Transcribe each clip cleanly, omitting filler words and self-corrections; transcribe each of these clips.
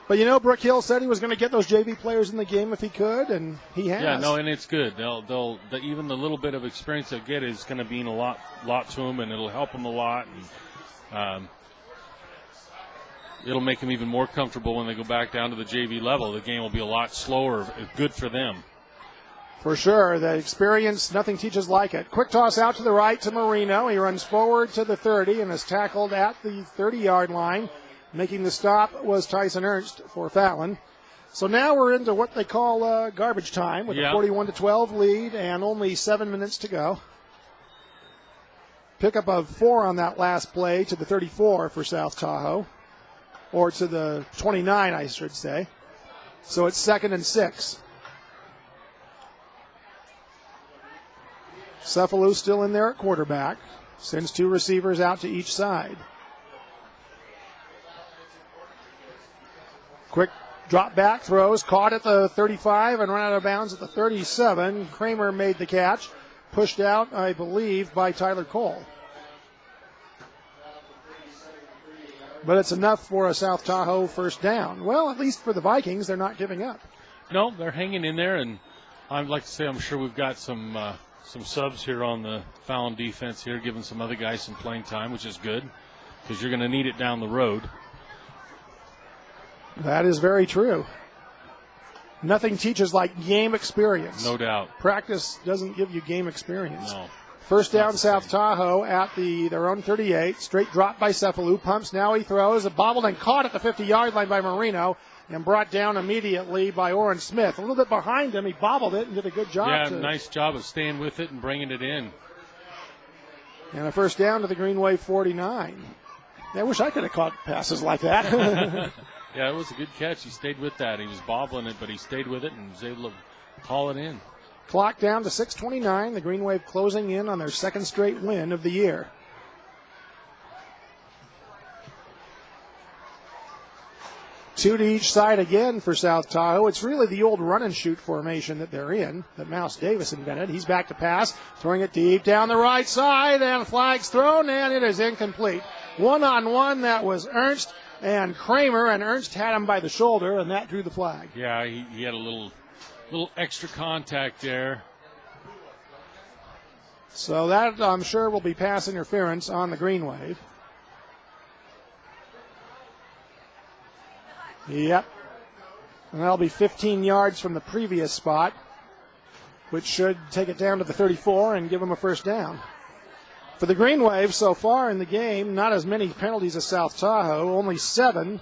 But, Brook Hill said he was going to get those JV players in the game if he could, and he has. Yeah, no, and it's good. Even the little bit of experience they'll get is going to mean a lot to them, and it'll help them a lot. And it'll make them even more comfortable when they go back down to the JV level. The game will be a lot slower. Good for them. For sure. The experience, nothing teaches like it. Quick toss out to the right to Marino. He runs forward to the 30 and is tackled at the 30-yard line. Making the stop was Tyson Ernst for Fallon. So now we're into what they call garbage time with a 41-12 lead and only 7 minutes to go. Pickup of 4 on that last play to the 34 for South Tahoe. Or to the 29, I should say. So it's 2nd and 6. Cefalu still in there at quarterback. Sends 2 receivers out to each side. Quick drop back throws, caught at the 35 and run out of bounds at the 37. Kramer made the catch, pushed out, I believe, by Tyler Cole. But it's enough for a South Tahoe first down. Well, at least for the Vikings, they're not giving up. No, they're hanging in there, and I'd like to say I'm sure we've got some subs here on the Fallon defense here, giving some other guys some playing time, which is good because you're going to need it down the road. That is very true. Nothing teaches like game experience. No doubt. Practice doesn't give you game experience. No. First down, South Tahoe at their own 38. Straight drop by Cefalu. Pumps, now he throws. Bobbled and caught at the 50-yard line by Marino and brought down immediately by Orrin Smith. A little bit behind him. He bobbled it and did a good job. Yeah, nice job of staying with it and bringing it in. And a first down to the Green Wave 49. I wish I could have caught passes like that. Yeah, it was a good catch. He stayed with that. He was bobbling it, but he stayed with it and was able to haul it in. Clock down to 6:29. The Green Wave closing in on their second straight win of the year. Two to each side again for South Tahoe. It's really the old run and shoot formation that they're in, that Mouse Davis invented. He's back to pass, throwing it deep down the right side, and flag's thrown, and it is incomplete. One-on-one, that was Ernst and Kramer, and Ernst had him by the shoulder, and that drew the flag. Yeah, he had a little extra contact there. So that, I'm sure, will be pass interference on the Green Wave. Yep. And that'll be 15 yards from the previous spot, which should take it down to the 34 and give them a first down. For the Green Wave so far in the game, not as many penalties as South Tahoe, only 7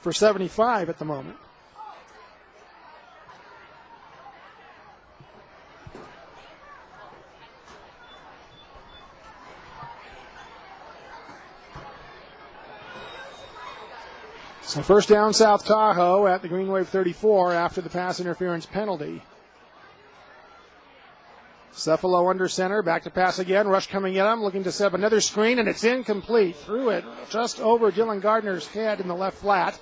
for 75 at the moment. So first down, South Tahoe at the Green Wave 34 after the pass interference penalty. Cefalu under center, back to pass again. Rush coming at him, looking to set up another screen, and it's incomplete. Threw it just over Dylan Gardner's head in the left flat.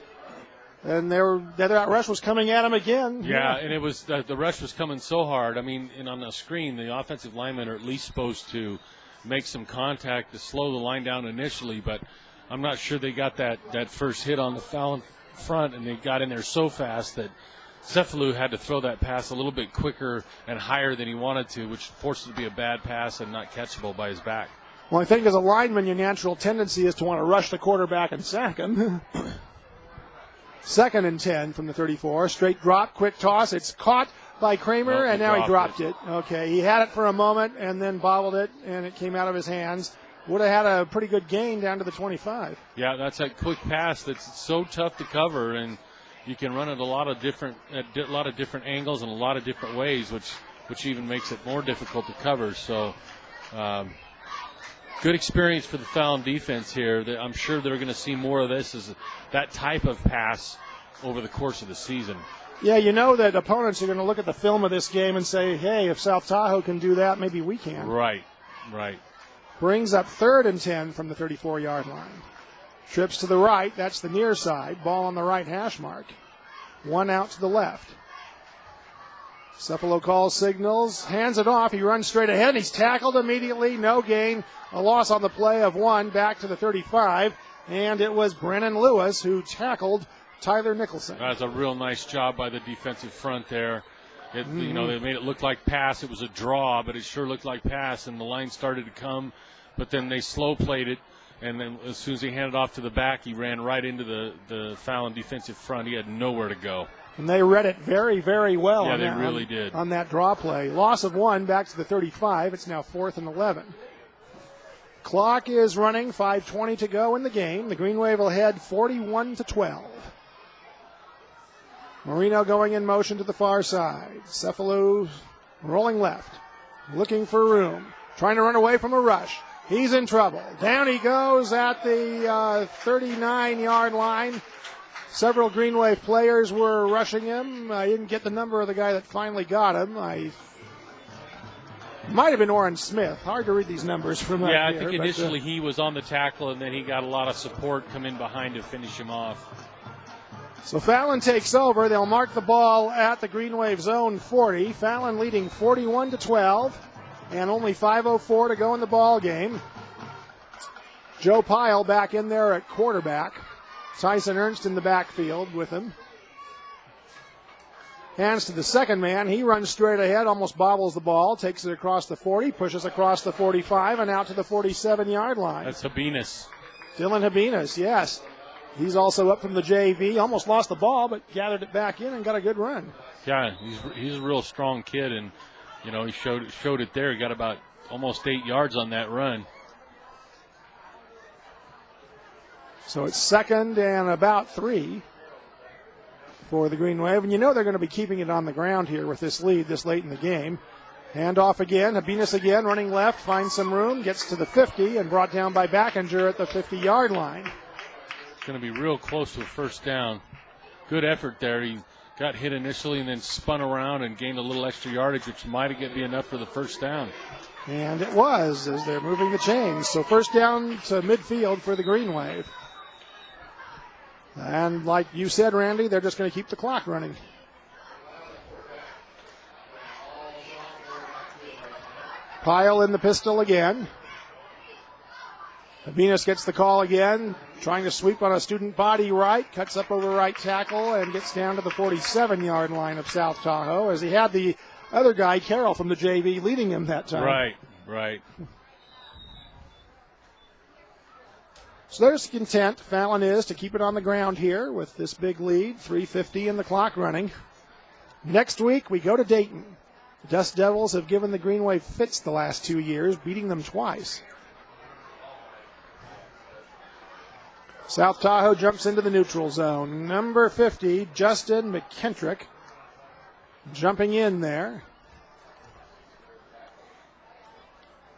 And that rush was coming at him again. Yeah, and it was the rush was coming so hard. I mean, and on the screen, the offensive linemen are at least supposed to make some contact to slow the line down initially, but I'm not sure they got that first hit on the Fallon front, and they got in there so fast that Cefalu had to throw that pass a little bit quicker and higher than he wanted to, which forced it to be a bad pass and not catchable by his back. Well, I think as a lineman, your natural tendency is to want to rush the quarterback and sack him. 2nd and 10 from the 34. Straight drop, quick toss. It's caught by Kramer, and now he dropped it. Okay, he had it for a moment and then bobbled it, and it came out of his hands. Would have had a pretty good gain down to the 25. Yeah, that's a quick pass that's so tough to cover, and you can run it a lot of different angles and a lot of different ways, which even makes it more difficult to cover. So, good experience for the Fallon defense here. I'm sure they're going to see more of this as that type of pass over the course of the season. Yeah, you know that opponents are going to look at the film of this game and say, hey, if South Tahoe can do that, maybe we can. Right. Brings up 3rd and 10 from the 34-yard line. Trips to the right. That's the near side. Ball on the right hash mark. 1 out to the left. Cefalu calls signals. Hands it off. He runs straight ahead. He's tackled immediately. No gain. A loss on the play of 1 back to the 35. and it was Brennan Lewis who tackled Tyler Nicholson. That's a real nice job by the defensive front there. They made it look like pass. It was a draw, but it sure looked like pass, and the line started to come, but then they slow played it, and then as soon as he handed off to the back, he ran right into the Fallon defensive front. He had nowhere to go. And they read it very, very well. Yeah, they really did. On that draw play. Loss of 1 back to the 35. It's now 4th and 11. Clock is running, 5:20 to go in the game. The Green Wave will head 41-12. Marino going in motion to the far side. Cephalou rolling left, looking for room, trying to run away from a rush. He's in trouble. Down he goes at the 39-yard line. Several Green Wave players were rushing him. I didn't get the number of the guy that finally got him. Might have been Orrin Smith. Hard to read these numbers from up here. Yeah, I think initially he was on the tackle, and then he got a lot of support come in behind to finish him off. So Fallon takes over. They'll mark the ball at the Green Wave zone 40. Fallon leading 41-12, and only 5:04 to go in the ball game. Joe Pyle back in there at quarterback. Tyson Ernst in the backfield with him. Hands to the second man. He runs straight ahead, almost bobbles the ball, takes it across the 40, pushes across the 45, and out to the 47-yard line. That's Habinas. Dylan Habinas, yes. He's also up from the JV. Almost lost the ball, but gathered it back in and got a good run. Yeah, he's a real strong kid, and he showed it there. He got about almost 8 yards on that run. So it's 2nd and about 3 for the Green Wave. And they're going to be keeping it on the ground here with this lead this late in the game. Hand off again. Habinas again running left, finds some room, gets to the 50 and brought down by Backinger at the 50-yard line. It's going to be real close to a first down. Good effort there. He got hit initially and then spun around and gained a little extra yardage, which might be enough for the first down. And it was, as they're moving the chains. So first down to midfield for the Green Wave. And like you said, Randy, they're just going to keep the clock running. Pyle in the pistol again. Habinas gets the call again, trying to sweep on a student body right, cuts up over right tackle, and gets down to the 47-yard line of South Tahoe, as he had the other guy, Karol, from the JV, leading him that time. Right. So there's content. Fallon is to keep it on the ground here with this big lead, 3:50 in the clock running. Next week, we go to Dayton. The Dust Devils have given the Green Wave fits the last 2 years, beating them twice. South Tahoe jumps into the neutral zone. Number 50, Justin McKentrick, jumping in there.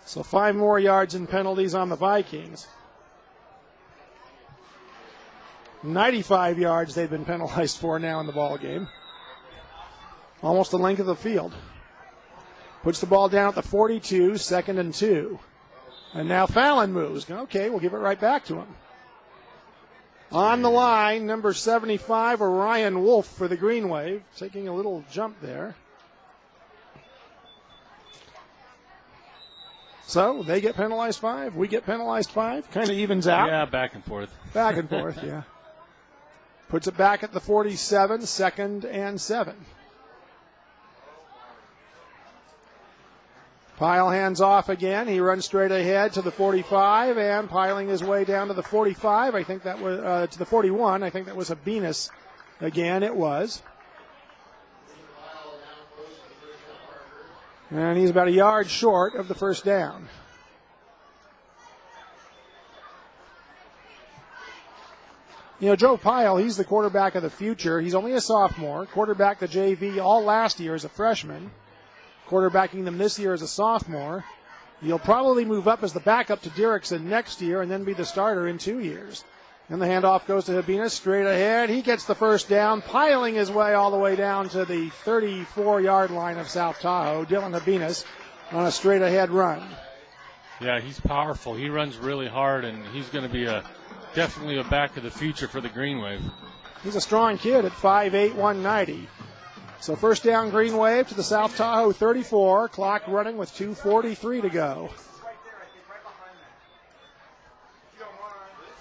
So 5 more yards and penalties on the Vikings. 95 yards they've been penalized for now in the ball game. Almost the length of the field. Puts the ball down at the 42, 2nd and 2. And now Fallon moves. Okay, we'll give it right back to him. On the line, number 75, Orion Wolf for the Green Wave, taking a little jump there. So they get penalized 5, we get penalized 5, kind of evens out. Yeah, back and forth. Back and forth, yeah. Puts it back at the 47, 2nd and 7. Pyle hands off again. He runs straight ahead to the 45 and piling his way down to the 45. I think that was to the 41. I think that was Habinas again. It was. And he's about a yard short of the first down. Joe Pyle, he's the quarterback of the future. He's only a sophomore. Quarterback the JV all last year as a freshman. Quarterbacking them this year as a sophomore. He'll probably move up as the backup to Derrickson next year and then be the starter in 2 years. And the handoff goes to Habinas straight ahead. He gets the first down, piling his way all the way down to the 34-yard line of South Tahoe. Dylan Habinas on a straight ahead run. Yeah, he's powerful. He runs really hard, and he's going to be definitely a back of the future for the Green Wave. He's a strong kid at 5'8", 190. So first down, Green Wave to the South Tahoe 34. Clock running with 2:43 to go.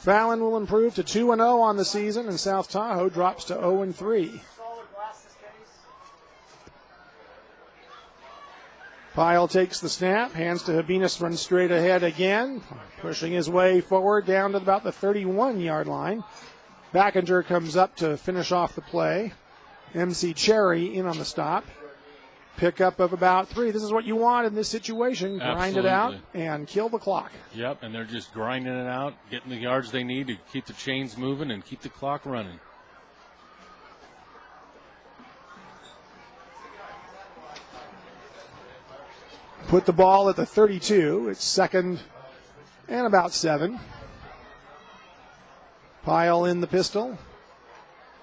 Fallon will improve to 2-0 on the season, and South Tahoe drops to 0-3. Pyle takes the snap, hands to Habinas, runs straight ahead again, pushing his way forward down to about the 31-yard line. Backinger comes up to finish off the play. MC Cherry in on the stop. Pickup of about 3. This is what you want in this situation. Grind it out and kill the clock. Yep, and they're just grinding it out, getting the yards they need to keep the chains moving and keep the clock running. Put the ball at the 32. It's 2nd and about 7. Pyle in the pistol.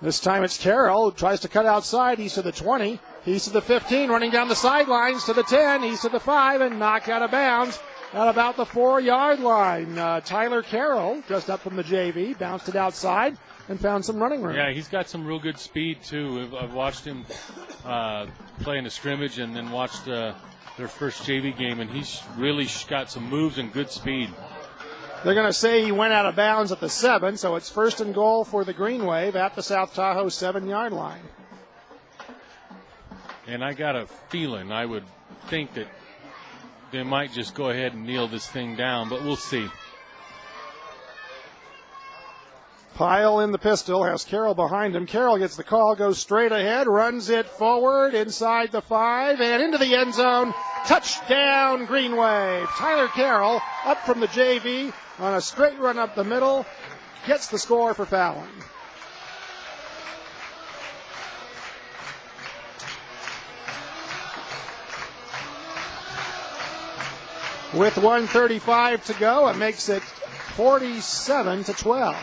This time it's Karol who tries to cut outside. He's to the 20. He's to the 15, running down the sidelines to the 10. He's to the 5 and knocked out of bounds at about the 4-yard line. Tyler Karol, just up from the JV, bounced it outside and found some running room. Yeah, he's got some real good speed, too. I've watched him play in a scrimmage and then watched their first JV game, and he's really got some moves and good speed. They're going to say he went out of bounds at the 7, so it's 1st and goal for the Green Wave at the South Tahoe 7-yard line. And I got a feeling, I would think that they might just go ahead and kneel this thing down, but we'll see. Pyle in the pistol, has Karol behind him. Karol gets the call, goes straight ahead, runs it forward inside the 5 and into the end zone. Touchdown, Green Wave. Tyler Karol up from the JV on a straight run up the middle, gets the score for Fallon. With 1:35 to go, it makes it 47-12.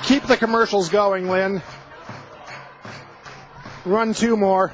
Keep the commercials going, Lynn. Run 2 more.